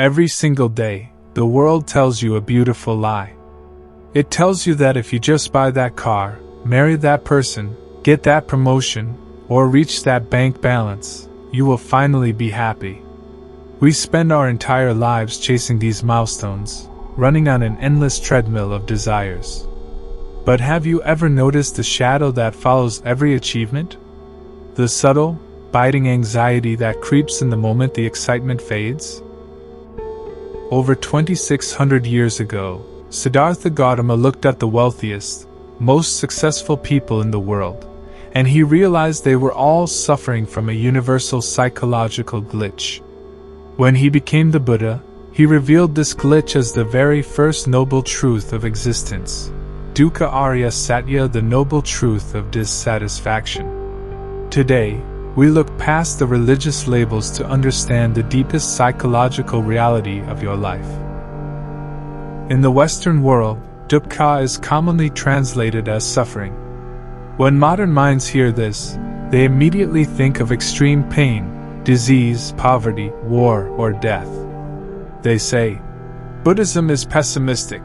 Every single day, the world tells you a beautiful lie. It tells you that if you just buy that car, marry that person, get that promotion, or reach that bank balance, you will finally be happy. We spend our entire lives chasing these milestones, running on an endless treadmill of desires. But have you ever noticed the shadow that follows every achievement? The subtle, biting anxiety that creeps in the moment the excitement fades? Over 2,600 years ago, Siddhartha Gautama looked at the wealthiest, most successful people in the world, and he realized they were all suffering from a universal psychological glitch. When he became the Buddha, he revealed this glitch as the very first noble truth of existence, Dukkha Satya, the noble truth of dissatisfaction. Today, we look past the religious labels to understand the deepest psychological reality of your life. In the Western world, dukkha is commonly translated as suffering. When modern minds hear this, they immediately think of extreme pain, disease, poverty, war, or death. They say, Buddhism is pessimistic.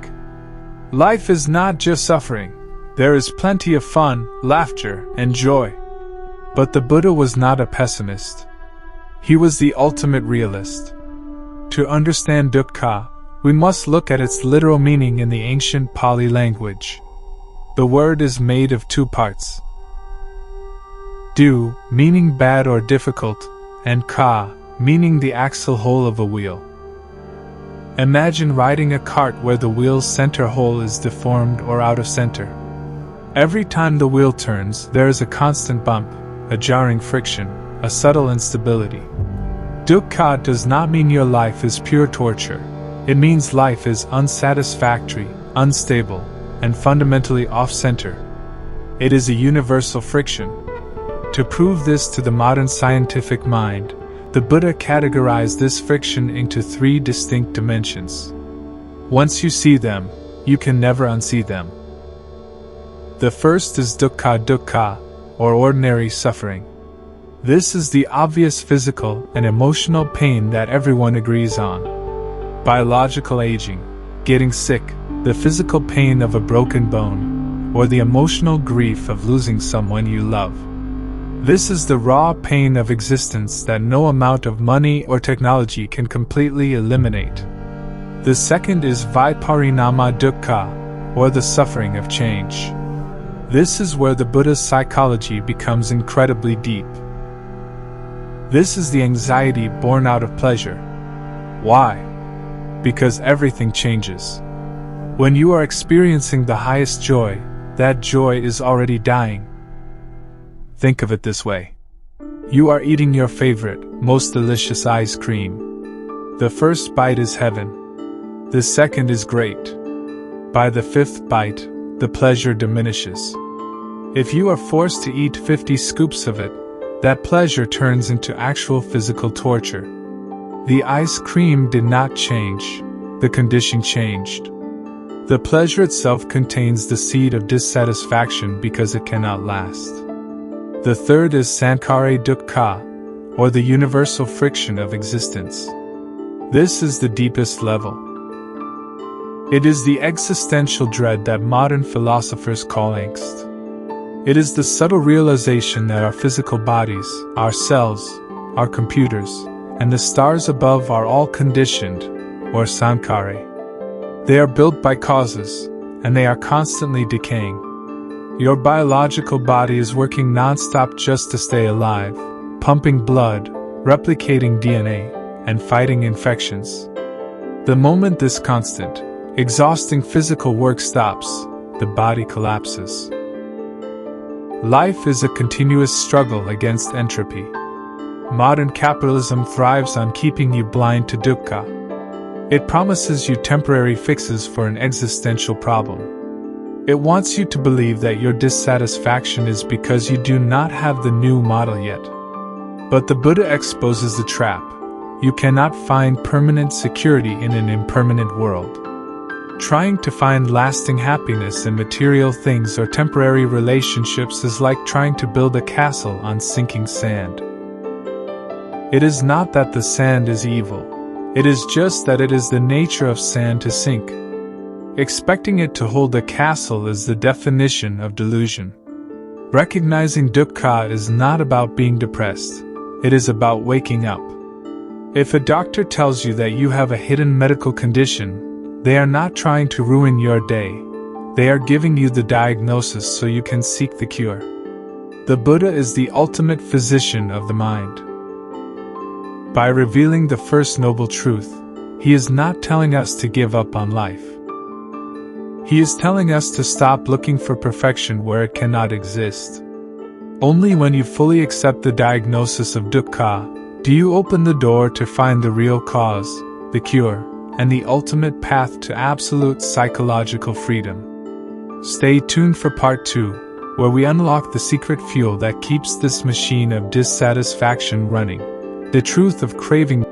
Life is not just suffering. There is plenty of fun, laughter, and joy. But the Buddha was not a pessimist. He was the ultimate realist. To understand dukkha, we must look at its literal meaning in the ancient Pali language. The word is made of two parts. Du, meaning bad or difficult, and ka, meaning the axle hole of a wheel. Imagine riding a cart where the wheel's center hole is deformed or out of center. Every time the wheel turns, there is a constant bump, a jarring friction, a subtle instability. Dukkha does not mean your life is pure torture. It means life is unsatisfactory, unstable, and fundamentally off-center. It is a universal friction. To prove this to the modern scientific mind, the Buddha categorized this friction into three distinct dimensions. Once you see them, you can never unsee them. The first is dukkha, or ordinary suffering. This is the obvious physical and emotional pain that everyone agrees on. Biological aging, getting sick, the physical pain of a broken bone, or the emotional grief of losing someone you love. This is the raw pain of existence that no amount of money or technology can completely eliminate. The second is viparinama dukkha, or the suffering of change. This is where the Buddha's psychology becomes incredibly deep. This is the anxiety born out of pleasure. Why? Because everything changes. When you are experiencing the highest joy, that joy is already dying. Think of it this way. You are eating your favorite, most delicious ice cream. The first bite is heaven. The second is great. By the fifth bite, the pleasure diminishes. If you are forced to eat 50 scoops of it, that pleasure turns into actual physical torture. The ice cream did not change, the condition changed. The pleasure itself contains the seed of dissatisfaction because it cannot last. The third is sankhara dukkha, or the universal friction of existence. This is the deepest level. It is the existential dread that modern philosophers call angst. It is the subtle realization that our physical bodies, our cells, our computers, and the stars above are all conditioned, or sankhara. They are built by causes, and they are constantly decaying. Your biological body is working non-stop just to stay alive, pumping blood, replicating DNA, and fighting infections. The moment this constant, exhausting physical work stops, the body collapses. Life is a continuous struggle against entropy. Modern capitalism thrives on keeping you blind to dukkha. It promises you temporary fixes for an existential problem. It wants you to believe that your dissatisfaction is because you do not have the new model yet. But the Buddha exposes the trap. You cannot find permanent security in an impermanent world. Trying to find lasting happiness in material things or temporary relationships is like trying to build a castle on sinking sand. It is not that the sand is evil. It is just that it is the nature of sand to sink. Expecting it to hold a castle is the definition of delusion. Recognizing dukkha is not about being depressed. It is about waking up. If a doctor tells you that you have a hidden medical condition, they are not trying to ruin your day. They are giving you the diagnosis so you can seek the cure. The Buddha is the ultimate physician of the mind. By revealing the first noble truth, he is not telling us to give up on life. He is telling us to stop looking for perfection where it cannot exist. Only when you fully accept the diagnosis of dukkha do you open the door to find the real cause, the cure, and the ultimate path to absolute psychological freedom. Stay tuned for part 2, where we unlock the secret fuel that keeps this machine of dissatisfaction running, the truth of craving.